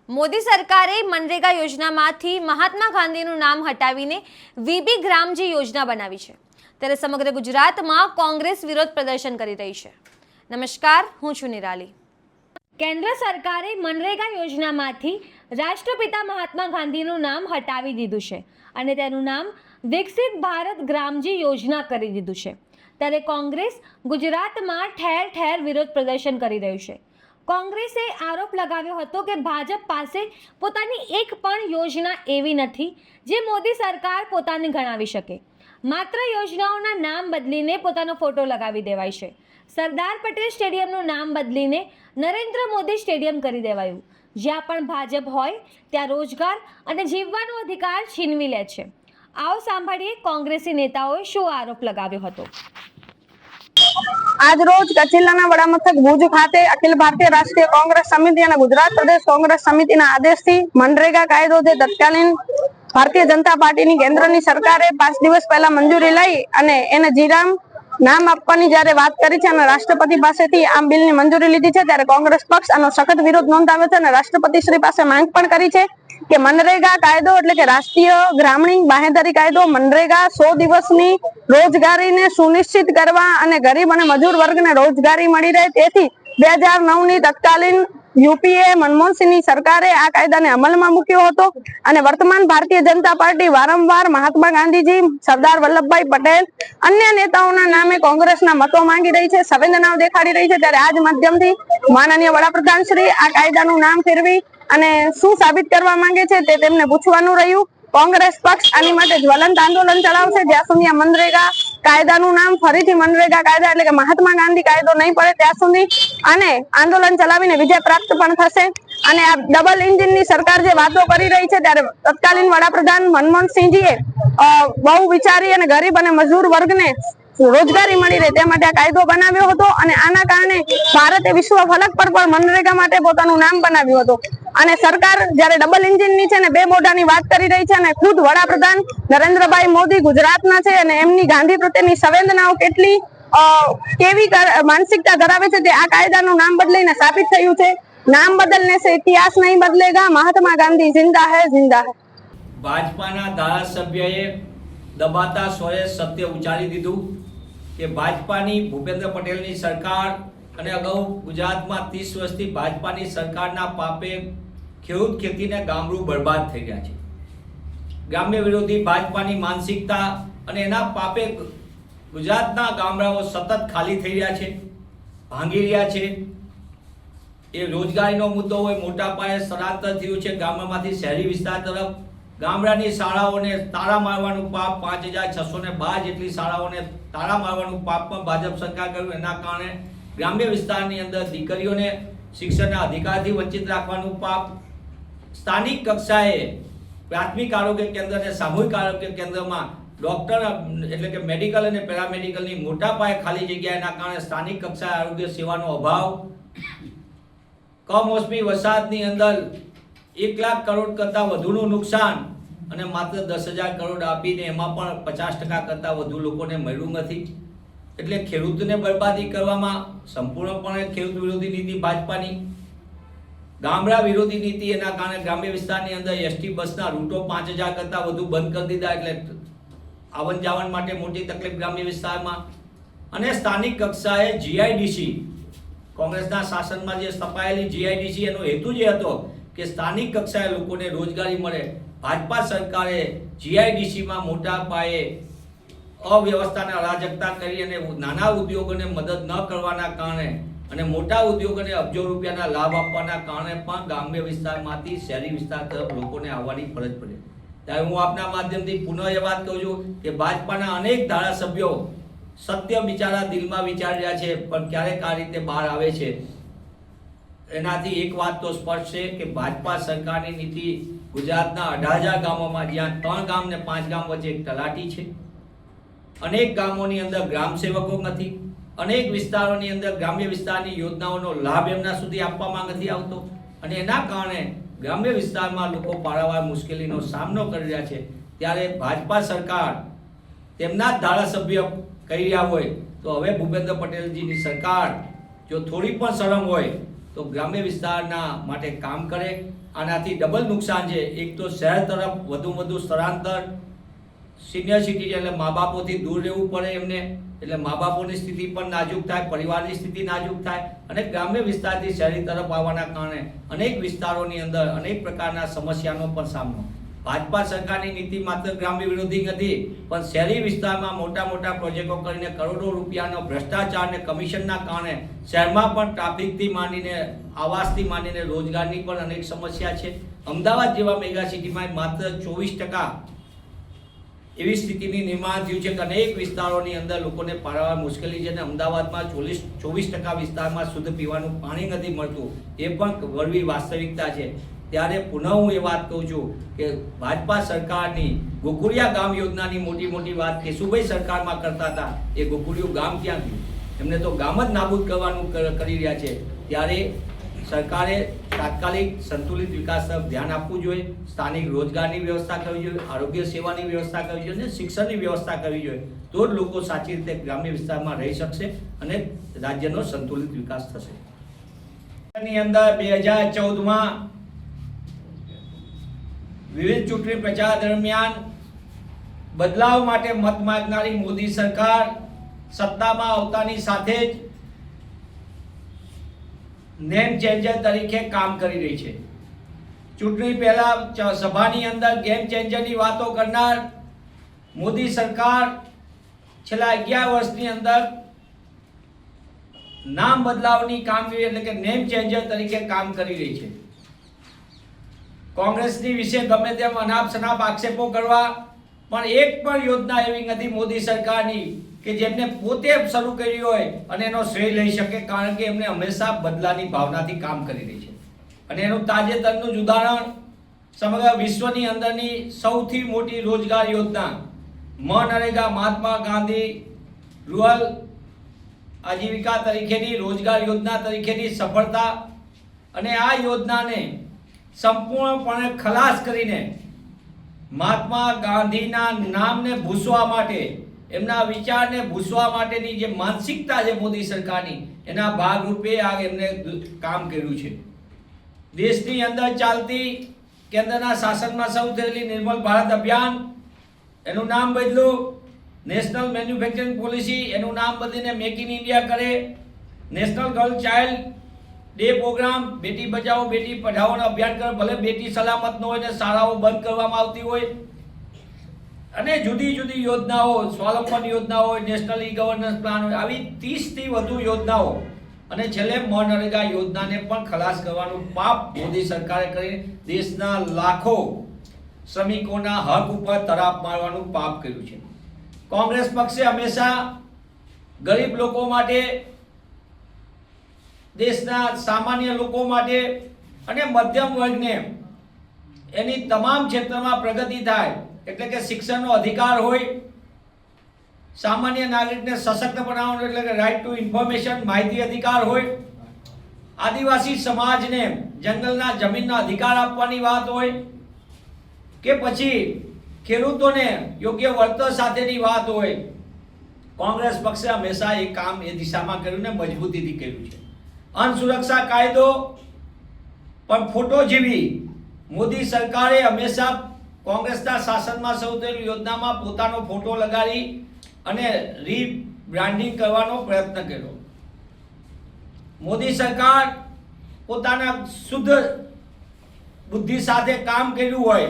મોદી સરકારે મનરેગા યોજનામાંથી મહાત્મા ગાંધીનું નામ હટાવીને વીબી ગ્રામજી યોજના બનાવી છે, ત્યારે સમગ્ર ગુજરાતમાં કોંગ્રેસ વિરોધ પ્રદર્શન કરી રહી છે। નમસ્કાર, હું છું નિરાલી। કેન્દ્ર સરકારે મનરેગા યોજનામાંથી રાષ્ટ્રપિતા મહાત્મા ગાંધીનું નામ હટાવી દીધું છે અને તેનું નામ વિકસિત ભારત ગ્રામજી યોજના કરી દીધું છે, ત્યારે કોંગ્રેસ ગુજરાતમાં ઠેર ઠેર વિરોધ પ્રદર્શન કરી રહ્યું છે। કોંગ્રેસે આરોપ લગાવ્યો હતો કે ભાજપ પાસે પોતાની એક પણ યોજના એવી નથી જે મોદી સરકાર પોતાની ગણાવી શકે। માત્ર યોજનાઓના નામ બદલીને પોતાનો ફોટો લગાવી દેવાય છે। સરદાર પટેલ સ્ટેડિયમનું નામ બદલીને નરેન્દ્ર મોદી સ્ટેડિયમ કરી દેવાયું। જ્યાં પણ ભાજપ હોય ત્યાં રોજગાર અને જીવવાનો અધિકાર છીનવી લે છે। આવો સાંભળીએ કોંગ્રેસી નેતાઓએ શું આરોપ લગાવ્યો હતો। आज रोज कच्छ जिल्लाના વડા મથક ભુજ ખાતે અખિલ ભારતીય રાષ્ટ્રીય કોંગ્રેસ સમિતિ અને ગુજરાત પ્રદેશ કોંગ્રેસ સમિતિના આદેશથી મનરેગા કાયદો જે તત્કાલીન ભારતીય જનતા પાર્ટીની કેન્દ્રની સરકારે 5 દિવસ પહેલા મંજૂરી લઈ અને એને જીરામ નામ આપવાની જ્યારે વાત કરી છે અને રાષ્ટ્રપતિ પાસેથી આ બિલની મંજૂરી લીધી છે, ત્યારે કોંગ્રેસ પક્ષ આનો સખત વિરોધ નોંધાવ્યો છે અને રાષ્ટ્રપતિ શ્રી પાસે માંગ પણ કરી છે કે મનરેગા કાયદો એટલે કે રાષ્ટ્રીય ગ્રામીણ બાંહેધરી કાયદો મનરેગા 100 દિવસની રોજગારીને સુનિશ્ચિત કરવા અને ગરીબ અને મજૂર વર્ગને રોજગારી મળી રહે તેથી 2009 ની તત્કાલીન યુપીએ મનમોહનસિંહની સરકારે આ કાયદાને અમલમાં મૂક્યો હતો અને વર્તમાન ભારતીય જનતા પાર્ટી વારંવાર મહાત્મા ગાંધીજી, સરદાર વલ્લભભાઈ પટેલ, અન્ય નેતાઓના નામે કોંગ્રેસના મતો માંગી રહી છે, સંવેદનાઓ દેખાડી રહી છે, ત્યારે આજ માધ્યમથી માનનીય વડાપ્રધાન શ્રી આ કાયદાનું નામ ફેરવી અને શું સાબિત કરવા માંગે છે તે તેમને પૂછવાનું રહ્યું। કોંગ્રેસ પક્ષ આની માટે જ્વલંત આંદોલન ચલાવશે જ્યાં સુધી આ મનરેગા કાયદાનું નામ ફરીથી મનરેગા કાયદા એટલે કે મહાત્મા ગાંધી કાયદો નહીં પડે ત્યાં સુધી અને આંદોલન ચલાવીને વિજય પ્રાપ્ત પણ થશે। અને આ ડબલ એન્જિનની સરકાર જે વાતો કરી રહી છે ત્યારે તત્કાલીન વડાપ્રધાન મનમોહનસિંહજીએ બહુ વિચારી અને ગરીબ અને મજૂર વર્ગને રોજગારી મળી રહે તે માટે આ કાયદો બનાવ્યો હતો અને આના કારણે ભારતે વિશ્વ ફલક પર પણ મનરેગા માટે પોતાનું નામ બનાવ્યું હતું અને સરકાર જ્યારે ડબલ એન્જિનની છે ને બે મોઢાની વાત કરી રહી છે અને ખુદ વડાપ્રધાન નરેન્દ્રભાઈ મોદી ગુજરાતના છે અને એમની ગાંધી પ્રત્યેની સંવેદનાઓ કેટલી કેવી માનસિકતા ધરાવે છે તે આ કાયદાનું નામ બદલીને સાબિત થયું છે। નામ બદલને से इतिहास नहीं बदलेगा, महात्मा गांधी जिंदा है जिंदा है। ભાજપાના ધારાસભ્યએ દબાતા સ્વરે સત્ય ઉચ્ચારી દીધું કે ભાજપાની ભૂપેન્દ્ર પટેલની સરકાર અને અગાઉ ગુજરાતમાં 30 વર્ષથી ભાજપાની સરકારના પાપે ખેડૂત ખેતીને ગામડું બરબાદ થઈ ગયા છે। ગ્રામ્ય વિરોધી ભાજપાની માનસિકતા અને એના પાપે ગુજરાતના ગામડાઓ સતત ખાલી થઈ રહ્યા છે, ભાંગી રહ્યા છે। એ રોજગારીનો મુદ્દો હોય, મોટા પાયે સ્થળાંતર થયું છે ગામડામાંથી શહેરી વિસ્તાર તરફ। ગામડાની શાળાઓને તાળા મારવાનું પાપ 5612 જેટલી શાળાઓને તાળા મારવાનું પાપ પણ ભાજપ સરકાર કર્યું। એના કારણે ગ્રામ્ય વિસ્તારની અંદર દીકરીઓને શિક્ષણના અધિકારથી વંચિત રાખવાનું પાપ। સ્થાનિક કક્ષાએ પ્રાથમિક આરોગ્ય કેન્દ્ર અને સામૂહિક આરોગ્ય કેન્દ્રમાં ડોક્ટર એટલે કે મેડિકલ અને પેરામેડિકલની મોટા પાયે ખાલી જગ્યા, એના કારણે સ્થાનિક કક્ષાએ આરોગ્ય સેવાનો અભાવ। કમોસમી વરસાદની અંદર 1 લાખ કરોડ કરતાં વધુનું નુકસાન અને માત્ર 10,000 કરોડ આપીને એમાં પણ 50% કરતાં વધુ લોકોને મળ્યું નથી। એટલે ખેડૂતને બરબાદી કરવામાં સંપૂર્ણપણે ખેડૂત વિરોધી નીતિ ભાજપાની, ગામડા વિરોધી નીતિ, એના કારણે ગ્રામ્ય વિસ્તારની અંદર એસટી બસના રૂટો 5,000 કરતાં વધુ બંધ કરી દીધા એટલે આવન જાવન માટે મોટી તકલીફ ગ્રામ્ય વિસ્તારમાં। અને સ્થાનિક કક્ષાએ જીઆઈડીસી કોંગ્રેસના શાસનમાં જે સ્થપાયેલી જીઆઈડીસી એનો હેતુ જે હતો કે સ્થાનિક કક્ષાએ લોકોને રોજગારી મળે, ભાજપા સરકારે જીઆઈડીસીમાં મોટા પાયે અવ્યવસ્થાને અરાજકતા કરી અને નાના ઉદ્યોગોને મદદ ન કરવાના કારણે અને મોટા ઉદ્યોગોને અબજો રૂપિયાના લાભ આપવાના કારણે પણ ગ્રામ્ય વિસ્તારમાંથી શહેરી વિસ્તાર તરફ લોકોને આવવાની ફરજ પડે। ત્યારે હું આપના માધ્યમથી પુનઃ એ વાત કહું છું કે ભાજપાના અનેક ધારાસભ્યો સત્ય બિચારા દિલમાં વિચારી રહ્યા છે પણ ક્યારેક આ રીતે બહાર આવે છે। એનાથી એક વાત તો સ્પષ્ટ છે કે ભાજપા સરકારની નીતિ ગુજરાતના 18,000 ગામોમાં જ્યાં 3 ગામ ને 5 ગામ વચ્ચે એક તલાટી છે, અનેક ગામોની અંદર ગ્રામ સેવકો નથી, અનેક વિસ્તારોની અંદર ગ્રામ્ય વિસ્તારની યોજનાઓનો લાભ એમના સુધી આપવામાં નથી આવતો અને એના કારણે ગ્રામ્ય વિસ્તારમાં લોકો પારાવાર મુશ્કેલીનો સામનો કરી રહ્યા છે। ત્યારે ભાજપા સરકાર તેમના જ ધારાસભ્ય કહી રહ્યા હોય તો હવે ભૂપેન્દ્ર પટેલજીની સરકાર જો થોડી પણ શરમ હોય તો ગ્રામ્ય વિસ્તારના માટે કામ કરે. આનાથી ડબલ નુકસાન છે. એક તો શહેર તરફ વધુ સ્થળાંતર, સિનિયર સિટીઝન એટલે મા બાપોથી દૂર રહેવું પડે એમને, એટલે મા બાપોની સ્થિતિ પણ નાજુક થાય, પરિવારની સ્થિતિ નાજુક થાય, અને ગ્રામ્ય વિસ્તારથી શહેરી તરફ આવવાના કારણે અનેક વિસ્તારોની અંદર અનેક પ્રકારના સમસ્યાનો પણ સામનો. ભાજપા સરકારની નીતિ માત્ર ગ્રામ્ય વિરોધી નથી, પણ શહેરી વિસ્તારમાં મોટા પ્રોજેક્ટો કરીને કરોડો રૂપિયાનો ભ્રષ્ટાચાર અને કમિશનના કારણે શહેરમાં પણ ટ્રાફિકથી માંડીને આવાસથી માંડીને રોજગારની પણ અનેક સમસ્યા છે. અમદાવાદ જેવા મેગા સિટીમાં માત્ર 24% એવી સ્થિતિની નિર્માણ થયું છે કે અનેક વિસ્તારોની અંદર લોકોને પારવા મુશ્કેલી છે, અને અમદાવાદમાં 24% વિસ્તારમાં શુદ્ધ પીવાનું પાણી નથી મળતું. એ પણ વળવી વાસ્તવિકતા છે. ત્યારે પુનઃ હું એ વાત કહું છું કે ભાજપા સરકારની ગોકુળિયા ગામ યોજનાની મોટી વાત કેશુભાઈ સરકારમાં કરતા હતા, એ ગોકુળિયું ગામ ક્યાં ગયું? એમને તો ગામ જ નાબૂદ કરવાનું કરી રહ્યા છે. ત્યારે સરકારે તાત્કાલિક સંતુલિત વિકાસ તરફ ધ્યાન આપવું જોઈએ. સ્થાનિક રોજગારની વ્યવસ્થા કરવી જોઈએ, આરોગ્ય સેવાની વ્યવસ્થા કરવી જોઈએ, અને શિક્ષણની વ્યવસ્થા કરવી જોઈએ. તો જ લોકો સાચી રીતે ગ્રામ્ય વિસ્તારમાં રહી શકશે અને રાજ્યનો સંતુલિત વિકાસ થશે. ની અંદર 2014માં વિવિધ ચૂંટણી પ્રચાર દરમિયાન બદલાવ માટે મત માંગનારી મોદી સરકાર સત્તામાં આવતાની સાથે જ નેમ ચેન્જર તરીકે કામ કરી રહી છે. ચૂંટણી પહેલા સભાની અંદર ગેમ ચેન્જરની વાતો કરનાર મોદી સરકાર છેલ્લા 11 વર્ષની અંદર નામ બદલાવની કામગીરી એટલે કે નેમ ચેન્જર તરીકે કામ કરી રહી છે. કોંગ્રેસની વિશે ગમે તેમ અનાપ શનાપ આક્ષેપો કરવા, પણ એક પણ યોજના એવી નથી મોદી સરકારની કે જેમને પોતે શરૂ કરી હોય અને એનો શ્રેય લઈ શકે, કારણ કે એમને હંમેશા બદલાની ભાવનાથી કામ કરી રહી છે. અને એનું તાજેતરનું જ ઉદાહરણ સમગ્ર વિશ્વની અંદરની સૌથી મોટી રોજગાર યોજના મનરેગા, મહાત્મા ગાંધી રૂરલ આજીવિકા તરીકેની રોજગાર યોજના તરીકેની સફળતા, અને આ યોજનાને સંપૂર્ણપણે ખલાસ કરીને મહાત્મા ગાંધીના નામને ભૂસવા માટે, એમના વિચારને ભૂસવા માટેની જે માનસિકતા છે મોદી સરકારની, એના ભાગરૂપે આ એમને કામ કર્યું છે. દેશની અંદર ચાલતી કેન્દ્રના શાસનમાં શરૂ થયેલી નિર્મલ ભારત અભિયાન, એનું નામ બદલું નેશનલ મેન્યુફેક્ચરિંગ પોલિસી, એનું નામ બદલીને મેક ઇન ઇન્ડિયા કરે. National girl child day programme, બેટી બચાવો બેટી પઢાઓનો અભિયાન કરે. ભલે બેટી સલામત ન હોય ને શાળાઓ બંધ કરવામાં આવતી હોય, અને જુદી યોજનાઓ, સ્વાવલંબન યોજનાઓ હોય, નેશનલ ઈ ગવર્નન્સ પ્લાન હોય, આવી 30 થી વધુ યોજનાઓ, અને છેલ્લે મનરેગા યોજનાને પણ ખલાસ કરવાનું પાપ મોદી સરકારે કરી દેશના લાખો શ્રમિકોના હક ઉપર તરાપ મારવાનું પાપ કર્યું છે. કોંગ્રેસ પક્ષે હંમેશા ગરીબ લોકો માટે, દેશના સામાન્ય લોકો માટે અને મધ્યમ વર્ગને એની તમામ ક્ષેત્રમાં પ્રગતિ થાય, એટલે કે શિક્ષણનો અધિકાર હોય, સામાન્ય નાગરિકને સશક્ત બનાવવાનો એટલે કે રાઇટ ટુ ઇન્ફોર્મેશન, માહિતી અધિકાર હોય, આદિવાસી સમાજને જંગલના જમીનના અધિકાર આપવાની વાત હોય, કે પછી ખેડૂતોને યોગ્ય વળતર સાથેની વાત હોય, કોંગ્રેસ પક્ષે હંમેશા એ કામ એ દિશામાં કર્યું ને મજબૂતીથી કર્યું છે. અન્ન સુરક્ષા કાયદો પણ ફોટો જેવી મોદી સરકારે હંમેશા કોંગ્રેસના શાસનમાં શરૂ થયેલી યોજનામાં પોતાનો ફોટો લગાડી અને રીબ્રાન્ડિંગ કરવાનો પ્રયત્ન કર્યો. મોદી સરકાર પોતાના શુદ્ધ બુદ્ધિ સાથે કામ કર્યું હોય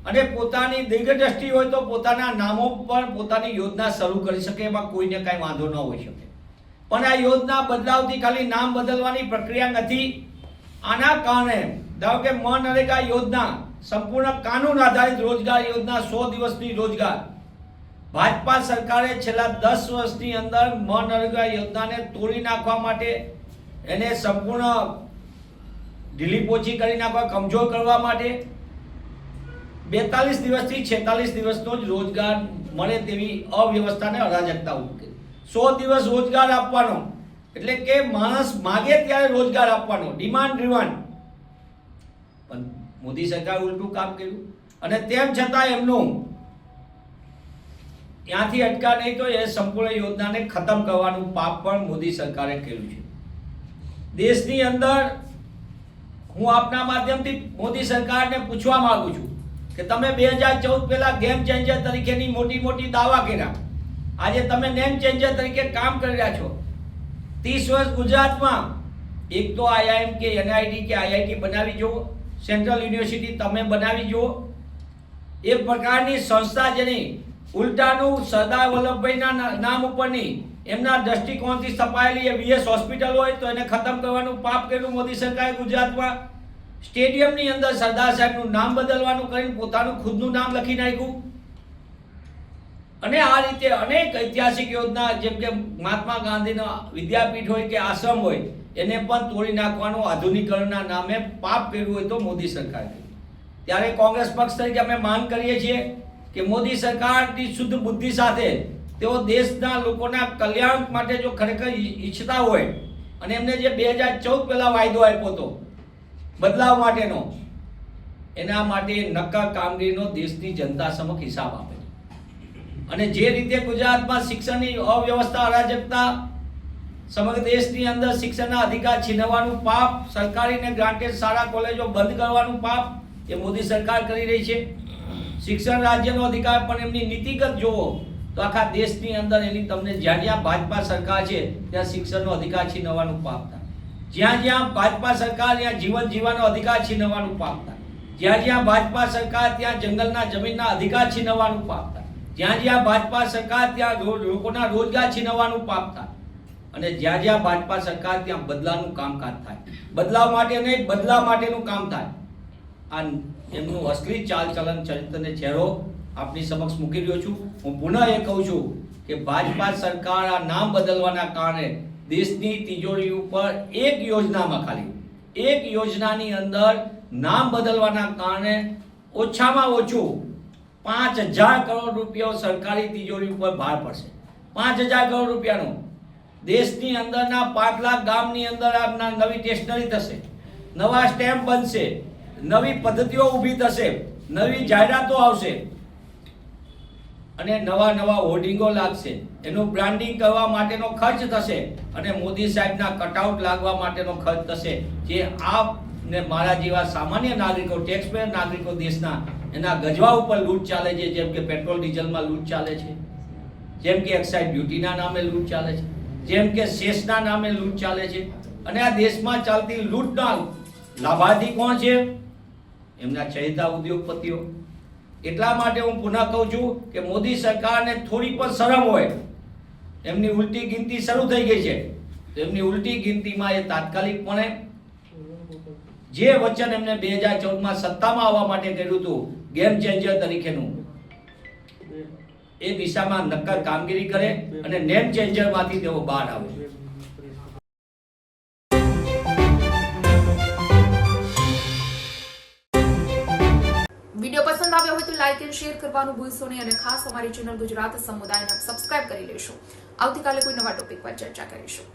અને પોતાની દીર્ઘદ્રષ્ટિ હોય તો પોતાના નામો પર પોતાની યોજના શરૂ કરી શકે, એમાં કોઈને કાંઈ વાંધો ન હોઈ શકે. પણ આ યોજના બદલાવથી ખાલી નામ બદલવાની પ્રક્રિયા નથી. આના કારણે ધારો કે મનરેગા યોજના સંપૂર્ણ કાનૂન આધારિત રોજગાર યોજના, 100 દિવસની રોજગાર, ભાજપા સરકારે છેલ્લા 10 વર્ષની અંદર મનરેગા યોજનાને તોડી નાખવા માટે, એને સંપૂર્ણ ઢીલી પોચી કરી નાખવા, કમજોર કરવા માટે 42 દિવસથી 46 દિવસનો જ રોજગાર મળે તેવી અવ્યવસ્થાને અરાજકતા ઉકેલી. 100 દિવસ રોજગાર આપવાનો એટલે કે માણસ માગે ત્યારે રોજગાર આપવાનો, ડિમાન્ડ ડ્રીવન. પણ મોદી સરકાર ઉલટું કામ કર્યું, અને તેમ છતાં એમનું ત્યાંથી અટકા નહીં તો એ સંપૂર્ણ યોજનાને ખતમ કરવાનું પાપ પણ મોદી સરકારે કર્યું છે. દેશની અંદર હું આપના માધ્યમથી મોદી સરકારને પૂછવા માંગુ છું કે તમે 2014 પહેલા ગેમ ચેન્જર તરીકેની મોટી મોટી દાવા કર્યા, આજે તમે નેમ ચેન્જર તરીકે કામ કરી રહ્યા છો. 30 વર્ષ ગુજરાતમાં એક તો આઈઆઈએમ કે એનઆઈટી કે આઈઆઈટી બનાવી જુઓ, સેન્ટ્રલ યુનિવર્સિટી તમે બનાવી જુઓ. એ પ્રકારની સંસ્થા જેની ઉલટાનું સરદાર વલ્લભભાઈના નામ ઉપરની એમના દ્રષ્ટિકોણથી સ્થપાયેલી એ વીએસ હોસ્પિટલ હોય તો એને ખતમ કરવાનું પાપ કર્યું મોદી સરકારે ગુજરાતમાં. સ્ટેડિયમની અંદર સરદાર સાહેબનું નામ બદલવાનું કરીને પોતાનું ખુદનું નામ લખી નાખ્યું. અને આ રીતે અનેક ઐતિહાસિક યોજના જેમ કે મહાત્મા ગાંધીનો વિદ્યાપીઠ હોય કે આશ્રમ હોય એને પણ તોડી નાખવાનું આધુનિકરણના નામે પાપ કર્યું હોય તો મોદી સરકારે. ત્યારે કોંગ્રેસ પક્ષ તરીકે અમે માંગ કરીએ છીએ કે મોદી સરકારની શુદ્ધ બુદ્ધિ સાથે તેઓ દેશના લોકોના કલ્યાણ માટે જો ખરેખર ઈચ્છતા હોય અને એમને જે 2014 પહેલા વાયદો આપ્યો હતો બદલાવ માટેનો, એના માટે નક્કર કામગીરીનો દેશની જનતા સમક્ષ હિસાબ આપે. અને જે રીતે ગુજરાતમાં શિક્ષણની અવ્યવસ્થા, અરાજકતા, સમગ્ર દેશની અંદર શિક્ષણના અધિકાર છીનવવાનું પાપ, સરકારી ને ગ્રાન્ટેડ શાળા કોલેજો બંધ કરવાનું પાપ એ મોદી સરકાર કરી રહી છે. શિક્ષણ રાજ્યનો અધિકાર પણ એમની નીતિગત જોવો તો આખા દેશની અંદર એની તમને જ્યાં જ્યાં ભાજપા સરકાર છે ત્યાં શિક્ષણનો અધિકાર છીનવવાનું પાપ થાય. જ્યાં જ્યાં ભાજપા સરકાર ત્યાં જીવન જીવવાનો અધિકાર છીનવવાનું પાપ થાય. જ્યાં જ્યાં ભાજપા સરકાર ત્યાં જંગલના જમીનના અધિકાર છીનવવાનું પાપ થાય. જ્યાં જ્યાં ભાજપા સરકાર ત્યાં લોકોના રોજગાર છીનવવાનું પાપ થાય. અને જ્યાં જ્યાં ભાજપા સરકાર ત્યાં બદલાવનું કામકાજ થાય. બદલાવ માટે નહીં, બદલાવ માટેનું કામ થાય. આ એમનું અસલી ચાલચલન ચરિત્રને ચહેરો આપની સમક્ષ મૂકી રહ્યો છું. હું પુનઃ એ કહું છું કે ભાજપા સરકાર આ નામ બદલવાના કારણે દેશની તિજોરી ઉપર એક યોજનામાં ખાલી એક યોજનાની અંદર નામ બદલવાના કારણે ઓછામાં ઓછું 5,000 કરોડ રૂપિયા સરકારી તિજોરી ઉપર ભાર પડશે. 5,000 કરોડ રૂપિયાનો. દેશની અંદરના 5 લાખ ગામની અંદર આ નવી સ્ટેશનરી થશે, નવા સ્ટેમ્પ બનશે, નવી પદ્ધતિઓ ઊભી થશે, નવી જાહેરાતો આવશે અને નવા નવા હોર્ડિંગો લાગશે. એનું બ્રાન્ડિંગ કરવા માટેનો ખર્ચ થશે અને મોદી સાહેબના કટઆઉટ લાગવા માટેનો ખર્ચ થશે. જે આપ ને મારા જેવા સામાન્ય નાગરિકો, ટેક્સપેયર નાગરિકો દેશના એના ગજવા ઉપર લૂંટ ચાલે છે. જેમ કે પેટ્રોલ ડીઝલમાં લૂંટ ચાલે છે, જેમ કે એક્સાઇઝ ડ્યુટીના નામે લૂંટ ચાલે છે, જેમ કે સેસના નામે લૂંટ ચાલે છે. અને આ દેશમાં ચાલતી લૂંટના લાભાર્થી કોણ છે? એમના ચહેતા ઉદ્યોગપતિઓ. એટલા માટે હું પુનઃ કહું છું કે મોદી સરકારને થોડી પણ શરમ હોય. એમની ઉલટી ગિનતી શરૂ થઈ ગઈ છે તો એમની ઉલટી ગિનતીમાં એ તાત્કાલિકપણે જે વચન એમને 2014માં સત્તામાં આવવા માટે કર્યું હતું ગેમ ચેન્જર તરીકેનું, એ દિશામાં નક્કર કામગીરી કરે અને નેમ ચેન્જરમાંથી તેઓ બહાર આવે. વિડીયો પસંદ આવ્યો હોય તો લાઈક અને શેર કરવાનું ભૂલશો નહીં અને ખાસ અમારી ચેનલ ગુજરાત સમુદાયને સબસ્ક્રાઇબ કરી લેશો. આવતીકાલે કોઈ નવા ટોપિક પર ચર્ચા કરીશું.